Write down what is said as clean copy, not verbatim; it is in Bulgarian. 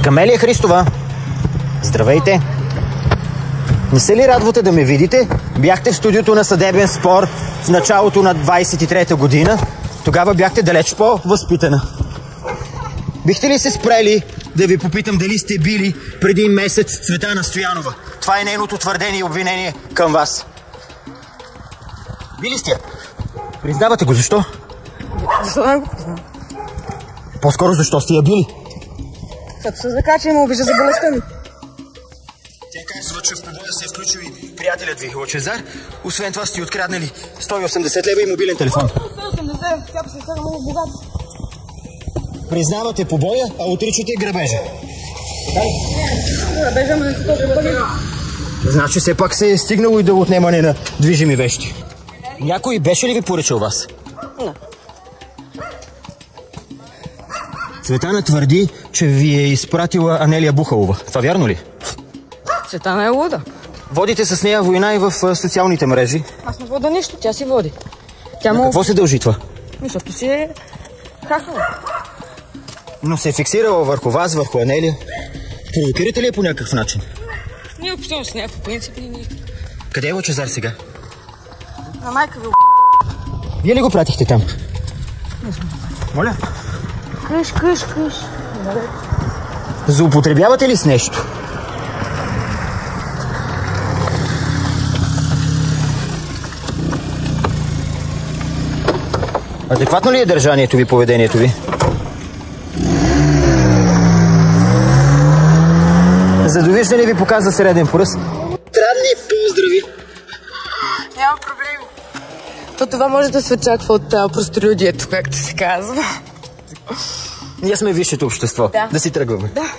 Камелия Христова! Здравейте! Не се ли радвате да ме видите? Бяхте в студиото на Съдебен спор в началото на 23-та година. Тогава бяхте далеч по-възпитана. Бихте ли се спрели да ви попитам дали сте били преди месец Цветана Стоянова? Това е нейното твърдение и обвинение към вас. Били сте я? Признавате го. Защо? Защо не го признавам? По-скоро защо сте я били? Като се закача и ме обижда за болестта ми. Тя казва, че в побоя се е включил и приятелят ви, Лъчезар. Освен това сте откраднали 180 лева и мобилен телефон. 180, тя се става много богат. Признавате побоя, а отричате грабежа. Грабежа ме не толкова пари. Значи все пак се е стигнало и до отнемане на движими вещи. Някой беше ли ви поръчал вас? Не. Цветана твърди, че ви е изпратила Анелия Бухалова. Това вярно ли? Цветана е луда. Водите с нея война и в социалните мрежи. Аз не вода нищо, тя си води. Тя На какво се дължи това? Защото си е хахала. Но се е фиксирала върху вас, върху Анелия. Провокирате ли я по някакъв начин? Ние общуваме с нея по принцип и ние. Къде е Лъчезар сега? На майка ви. Вие ли го пратихте там? Не сме. Моля? Криш. Злоупотребявате ли с нещо? Адекватно ли е държанието ви, поведението ви? За довиждане ви показва среден пръст. Странни поздрави! Няма проблеми. То това може да се очаква от простолюдието, както се казва. Ние сме висшето общество. Да. Да си тръгваме. Да.